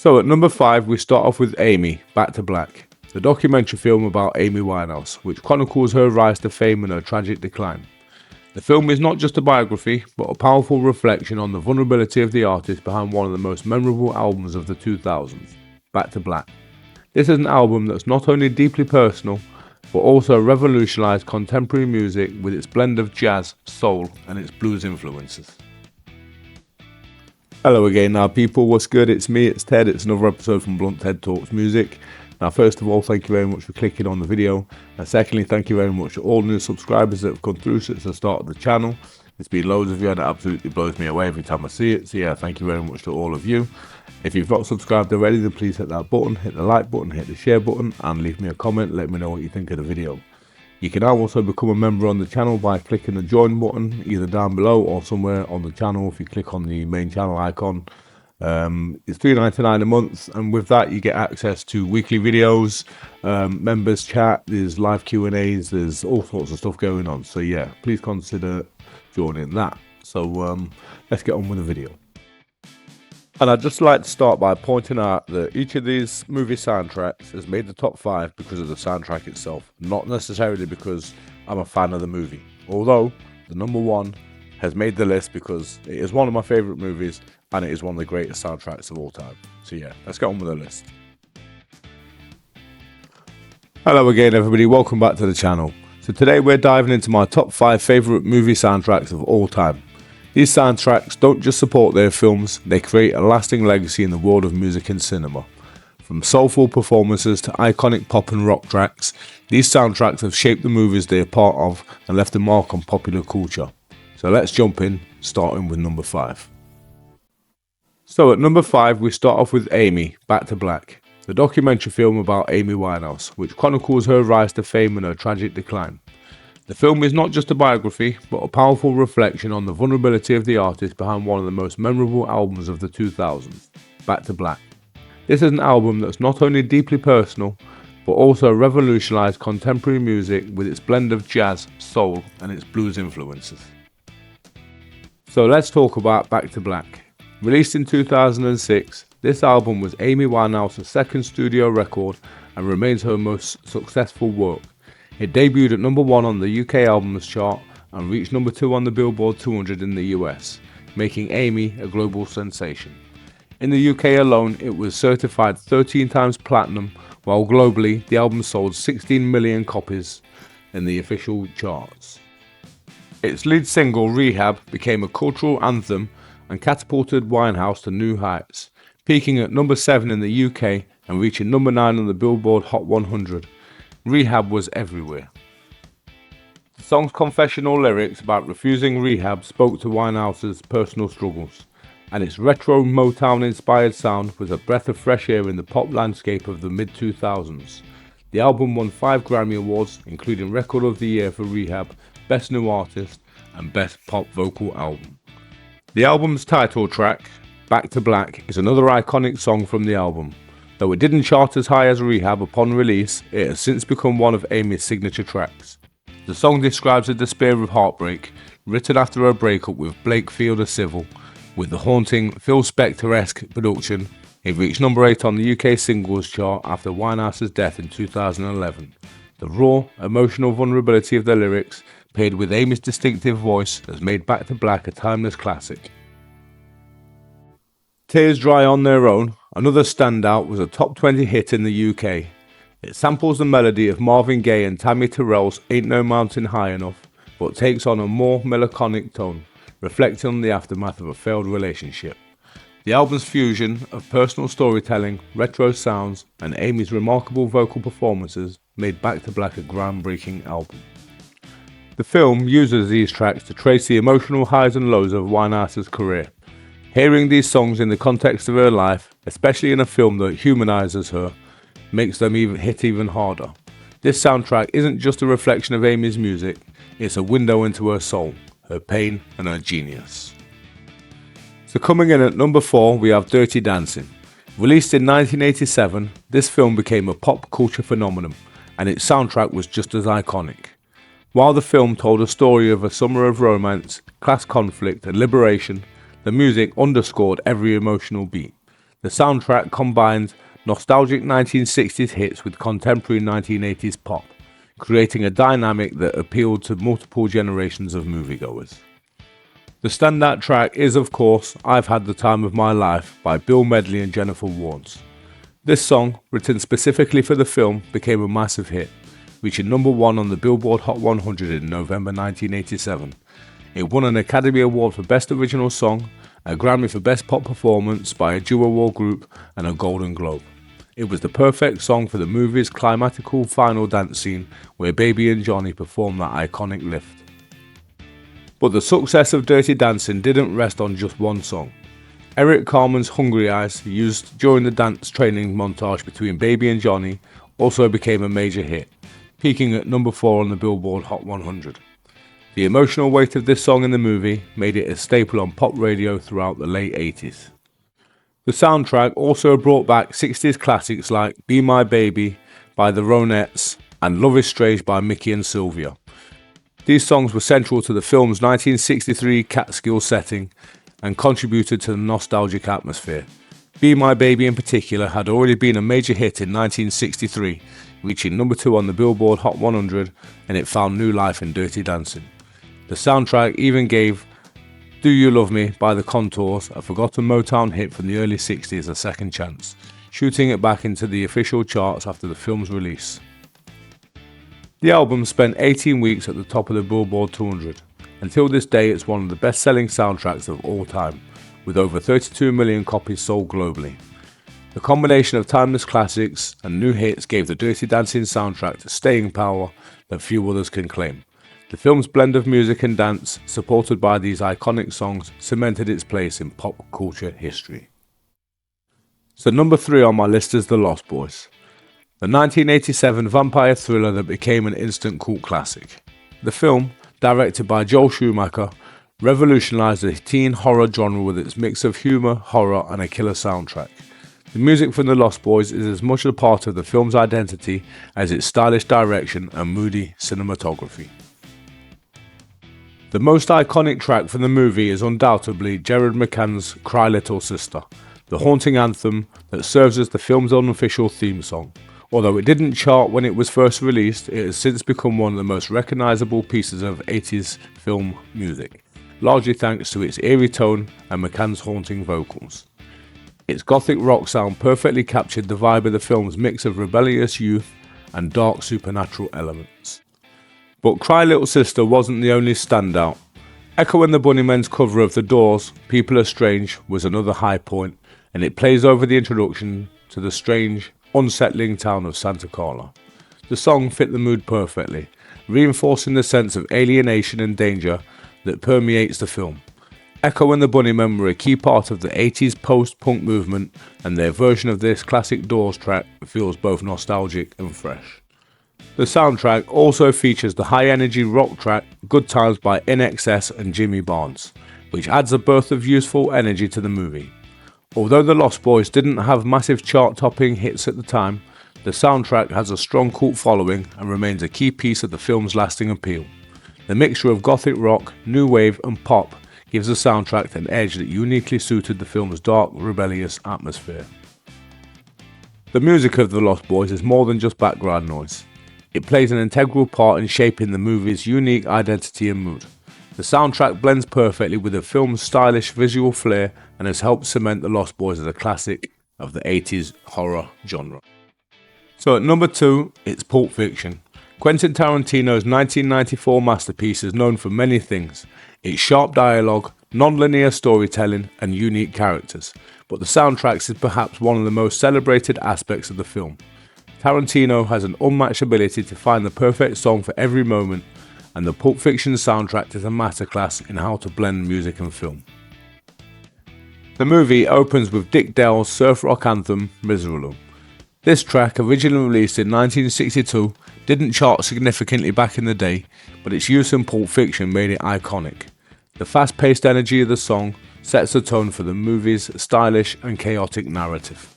So at number 5 we start off with Amy, Back to Black, the documentary film about Amy Winehouse, which chronicles her rise to fame and her tragic decline. The film is not just a biography, but a powerful reflection on the vulnerability of the artist behind one of the most memorable albums of the 2000s, Back to Black. This is an album that's not only deeply personal, but also revolutionised contemporary music with its blend of jazz, soul, and its blues influences. Hello again now people, what's good? It's me, it's Ted, it's another episode from Blunt Ted Talks Music. Now first of all, thank you very much for clicking on the video, and secondly, thank you very much to all new subscribers that have come through since the start of the channel. There's been loads of you and it absolutely blows me away every time I see it, so yeah, thank you very much to all of you. If you've not subscribed already, then please hit that button, hit the like button, hit the share button, and leave me a comment, let me know what you think of the video. You can now also become a member on the channel by clicking the join button either down below or somewhere on the channel. If you click on the main channel icon, it's $3.99 a month, and with that you get access to weekly videos, members chat, there's live Q&As, there's all sorts of stuff going on, so yeah, please consider joining that. So let's get on with the video. And I'd just like to start by pointing out that each of these movie soundtracks has made the top 5 because of the soundtrack itself, not necessarily because I'm a fan of the movie. Although the number 1 has made the list because it is one of my favourite movies and it is one of the greatest soundtracks of all time. So yeah, let's get on with the list. Hello again everybody, welcome back to the channel. So today we're diving into my top 5 favourite movie soundtracks of all time. These soundtracks don't just support their films, they create a lasting legacy in the world of music and cinema. From soulful performances to iconic pop and rock tracks, these soundtracks have shaped the movies they are part of and left a mark on popular culture. So let's jump in, starting with number 5. So at number 5 we start off with Amy, Back to Black, the documentary film about Amy Winehouse, which chronicles her rise to fame and her tragic decline. The film is not just a biography, but a powerful reflection on the vulnerability of the artist behind one of the most memorable albums of the 2000s, Back to Black. This is an album that's not only deeply personal, but also revolutionised contemporary music with its blend of jazz, soul, and its blues influences. So let's talk about Back to Black. Released in 2006, this album was Amy Winehouse's second studio record and remains her most successful work. It debuted at number 1 on the UK Albums Chart and reached number 2 on the Billboard 200 in the US, making Amy a global sensation. In the UK alone, it was certified 13 times platinum, while globally the album sold 16 million copies in the official charts. Its lead single, Rehab, became a cultural anthem and catapulted Winehouse to new heights, peaking at number 7 in the UK and reaching number 9 on the Billboard Hot 100. Rehab was everywhere. The song's confessional lyrics about refusing rehab spoke to Winehouse's personal struggles, and its retro Motown-inspired sound was a breath of fresh air in the pop landscape of the mid-2000s. The album won 5 Grammy Awards, including Record of the Year for Rehab, Best New Artist, and Best Pop Vocal Album. The album's title track, Back to Black, is another iconic song from the album. Though it didn't chart as high as Rehab upon release, it has since become one of Amy's signature tracks. The song describes the despair of heartbreak, written after her breakup with Blake Fielder Civil. With the haunting Phil Spector-esque production, it reached number 8 on the UK Singles Chart after Winehouse's death in 2011. The raw, emotional vulnerability of the lyrics, paired with Amy's distinctive voice, has made Back to Black a timeless classic. Tears Dry on Their Own, another standout, was a top 20 hit in the UK. It samples the melody of Marvin Gaye and Tammy Terrell's Ain't No Mountain High Enough, but takes on a more melancholic tone, reflecting on the aftermath of a failed relationship. The album's fusion of personal storytelling, retro sounds, and Amy's remarkable vocal performances made Back to Black a groundbreaking album. The film uses these tracks to trace the emotional highs and lows of Winehouse's career. Hearing these songs in the context of her life, especially in a film that humanises her, makes them hit even harder. This soundtrack isn't just a reflection of Amy's music, it's a window into her soul, her pain and her genius. So coming in at number 4 we have Dirty Dancing. Released in 1987, this film became a pop culture phenomenon and its soundtrack was just as iconic. While the film told a story of a summer of romance, class conflict and liberation, the music underscored every emotional beat. The soundtrack combined nostalgic 1960s hits with contemporary 1980s pop, creating a dynamic that appealed to multiple generations of moviegoers. The standout track is, of course, I've Had the Time of My Life by Bill Medley and Jennifer Warnes. This song, written specifically for the film, became a massive hit, reaching number 1 on the Billboard Hot 100 in November 1987. It won an Academy Award for Best Original Song, a Grammy for Best Pop Performance by a duo or group, and a Golden Globe. It was the perfect song for the movie's climactical final dance scene where Baby and Johnny performed that iconic lift. But the success of Dirty Dancing didn't rest on just one song. Eric Carmen's Hungry Eyes, used during the dance training montage between Baby and Johnny, also became a major hit, peaking at number 4 on the Billboard Hot 100. The emotional weight of this song in the movie made it a staple on pop radio throughout the late 80s. The soundtrack also brought back 60s classics like Be My Baby by the Ronettes and Love is Strange by Mickey and Sylvia. These songs were central to the film's 1963 Catskill setting and contributed to the nostalgic atmosphere. Be My Baby in particular had already been a major hit in 1963, reaching number 2 on the Billboard Hot 100, and it found new life in Dirty Dancing. The soundtrack even gave Do You Love Me by the Contours, a forgotten Motown hit from the early 60s, a second chance, shooting it back into the official charts after the film's release. The album spent 18 weeks at the top of the Billboard 200. Until this day, it's one of the best-selling soundtracks of all time, with over 32 million copies sold globally. The combination of timeless classics and new hits gave the Dirty Dancing soundtrack staying power that few others can claim. The film's blend of music and dance, supported by these iconic songs, cemented its place in pop culture history. So number 3 on my list is The Lost Boys, the 1987 vampire thriller that became an instant cult classic. The film, directed by Joel Schumacher, revolutionized the teen horror genre with its mix of humor, horror, and a killer soundtrack. The music from The Lost Boys is as much a part of the film's identity as its stylish direction and moody cinematography. The most iconic track from the movie is undoubtedly Jared McCann's Cry Little Sister, the haunting anthem that serves as the film's unofficial theme song. Although it didn't chart when it was first released, it has since become one of the most recognizable pieces of 80s film music, largely thanks to its eerie tone and McCann's haunting vocals. Its gothic rock sound perfectly captured the vibe of the film's mix of rebellious youth and dark supernatural elements. But Cry Little Sister wasn't the only standout. Echo and the Bunnymen's cover of The Doors' People Are Strange was another high point, and it plays over the introduction to the strange, unsettling town of Santa Carla. The song fit the mood perfectly, reinforcing the sense of alienation and danger that permeates the film. Echo and the Bunnymen were a key part of the 80s post-punk movement, and their version of this classic Doors track feels both nostalgic and fresh. The soundtrack also features the high-energy rock track Good Times by INXS and Jimmy Barnes, which adds a burst of youthful energy to the movie. Although The Lost Boys didn't have massive chart-topping hits at the time, the soundtrack has a strong cult following and remains a key piece of the film's lasting appeal. The mixture of gothic rock, new wave and pop gives the soundtrack an edge that uniquely suited the film's dark, rebellious atmosphere. The music of The Lost Boys is more than just background noise. It plays an integral part in shaping the movie's unique identity and mood. The soundtrack blends perfectly with the film's stylish visual flair and has helped cement The Lost Boys as a classic of the 80s horror genre. So at number 2, it's Pulp Fiction. Quentin Tarantino's 1994 masterpiece is known for many things: its sharp dialogue, non-linear storytelling, and unique characters. But the soundtrack is perhaps one of the most celebrated aspects of the film. Tarantino has an unmatched ability to find the perfect song for every moment, and the Pulp Fiction soundtrack is a masterclass in how to blend music and film. The movie opens with Dick Dale's surf rock anthem, Miserable. This track, originally released in 1962, didn't chart significantly back in the day, but its use in Pulp Fiction made it iconic. The fast-paced energy of the song sets the tone for the movie's stylish and chaotic narrative.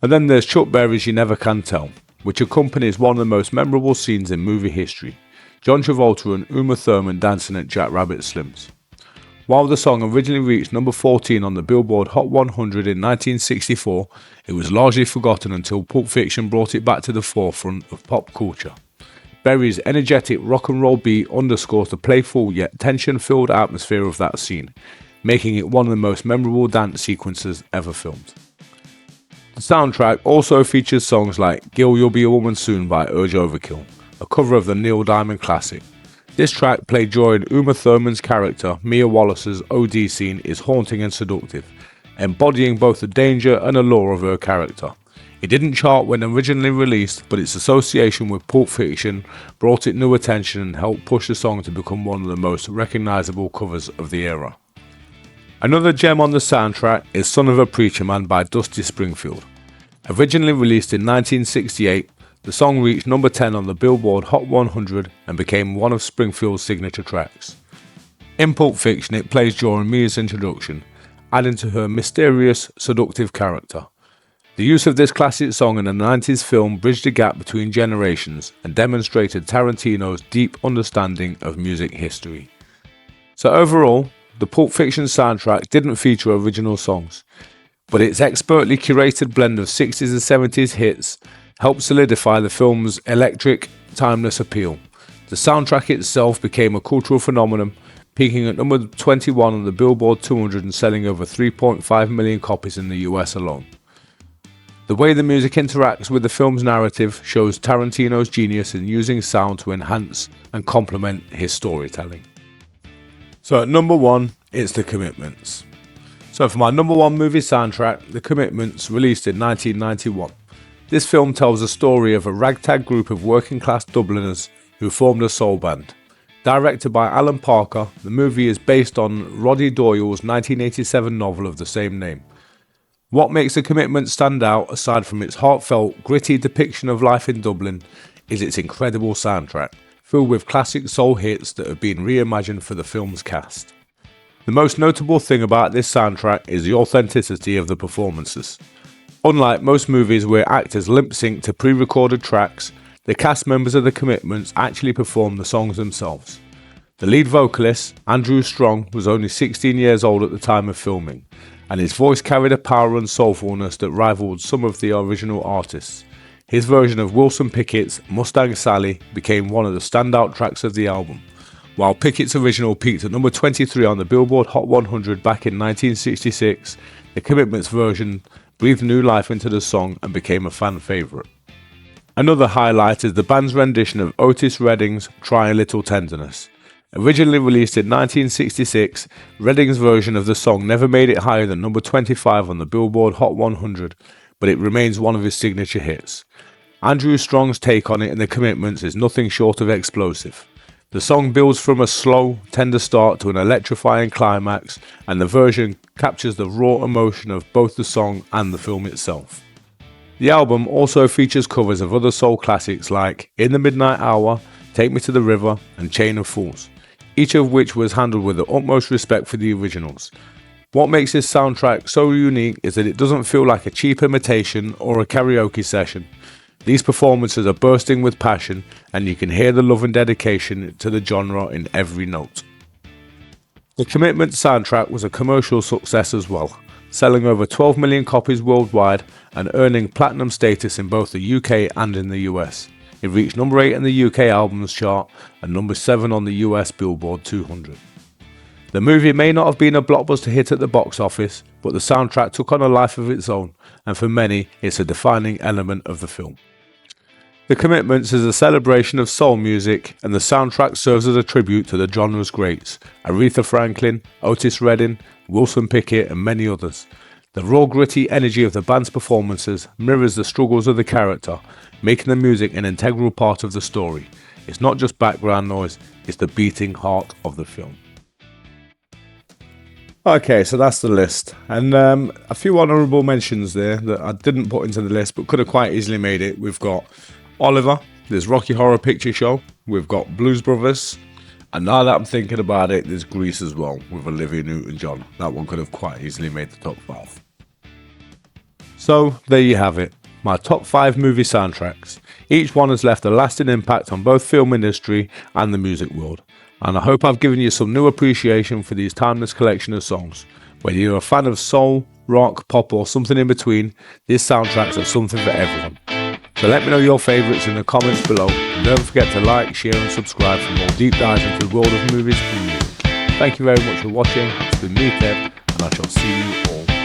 And then there's Chuck Berry's You Never Can Tell, which accompanies one of the most memorable scenes in movie history: John Travolta and Uma Thurman dancing at Jack Rabbit Slim's. While the song originally reached number 14 on the Billboard Hot 100 in 1964, it was largely forgotten until Pulp Fiction brought it back to the forefront of pop culture. Berry's energetic rock and roll beat underscores the playful yet tension-filled atmosphere of that scene, making it one of the most memorable dance sequences ever filmed. The soundtrack also features songs like Gil You'll Be a Woman Soon by Urge Overkill, a cover of the Neil Diamond classic. This track, played during Uma Thurman's character Mia Wallace's OD scene, is haunting and seductive, embodying both the danger and allure of her character. It didn't chart when originally released, but its association with Pulp Fiction brought it new attention and helped push the song to become one of the most recognizable covers of the era. Another gem on the soundtrack is Son of a Preacher Man by Dusty Springfield. Originally released in 1968, the song reached number 10 on the Billboard Hot 100 and became one of Springfield's signature tracks. In Pulp Fiction, it plays during Mia's introduction, adding to her mysterious, seductive character. The use of this classic song in a 90s film bridged the gap between generations and demonstrated Tarantino's deep understanding of music history. So overall, the Pulp Fiction soundtrack didn't feature original songs, but its expertly curated blend of 60s and 70s hits helped solidify the film's electric, timeless appeal. The soundtrack itself became a cultural phenomenon, peaking at number 21 on the Billboard 200 and selling over 3.5 million copies in the US alone. The way the music interacts with the film's narrative shows Tarantino's genius in using sound to enhance and complement his storytelling. So at number 1, it's The Commitments. So for my number 1 movie soundtrack, The Commitments, released in 1991. This film tells the story of a ragtag group of working-class Dubliners who formed a soul band. Directed by Alan Parker, the movie is based on Roddy Doyle's 1987 novel of the same name. What makes The Commitment stand out, aside from its heartfelt, gritty depiction of life in Dublin, is its incredible soundtrack, filled with classic soul hits that have been reimagined for the film's cast. The most notable thing about this soundtrack is the authenticity of the performances. Unlike most movies where actors lip-sync to pre-recorded tracks, the cast members of The Commitments actually perform the songs themselves. The lead vocalist, Andrew Strong, was only 16 years old at the time of filming, and his voice carried a power and soulfulness that rivaled some of the original artists. His version of Wilson Pickett's Mustang Sally became one of the standout tracks of the album, while Pickett's original peaked at number 23 on the Billboard Hot 100 back in 1966. The Commitments version breathed new life into the song and became a fan favourite. Another highlight is the band's rendition of Otis Redding's Try a Little Tenderness. Originally released in 1966, Redding's version of the song never made it higher than number 25 on the Billboard Hot 100, but it remains one of his signature hits. Andrew Strong's take on it in The Commitments is nothing short of explosive. The song builds from a slow, tender start to an electrifying climax, and the version captures the raw emotion of both the song and the film itself. The album also features covers of other soul classics like In the Midnight Hour, Take Me to the River, and Chain of Fools, each of which was handled with the utmost respect for the originals. What makes this soundtrack so unique is that it doesn't feel like a cheap imitation or a karaoke session. These performances are bursting with passion, and you can hear the love and dedication to the genre in every note. The Commitment soundtrack was a commercial success as well, selling over 12 million copies worldwide and earning platinum status in both the UK and in the US. It reached number 8 in the UK albums chart and number 7 on the US Billboard 200. The movie may not have been a blockbuster hit at the box office, but the soundtrack took on a life of its own, and for many, it's a defining element of the film. The Commitments is a celebration of soul music, and the soundtrack serves as a tribute to the genre's greats, Aretha Franklin, Otis Redding, Wilson Pickett, and many others. The raw, gritty energy of the band's performances mirrors the struggles of the character, making the music an integral part of the story. It's not just background noise, it's the beating heart of the film. Okay, so that's the list, and a few honourable mentions there that I didn't put into the list but could have quite easily made it. We've got Oliver, there's Rocky Horror Picture Show, we've got Blues Brothers, and now that I'm thinking about it, there's Grease as well with Olivia Newton-John. That one could have quite easily made the top 5. So there you have it, my top 5 movie soundtracks. Each one has left a lasting impact on both film industry and the music world. and I hope I've given you some new appreciation for these timeless collection of songs. Whether you're a fan of soul, rock, pop or something in between, these soundtracks are something for everyone. So let me know your favourites in the comments below, and don't forget to like, share and subscribe for more deep dives into the world of movies and music. Thank you very much for watching. It's been me, Kev, and I shall see you all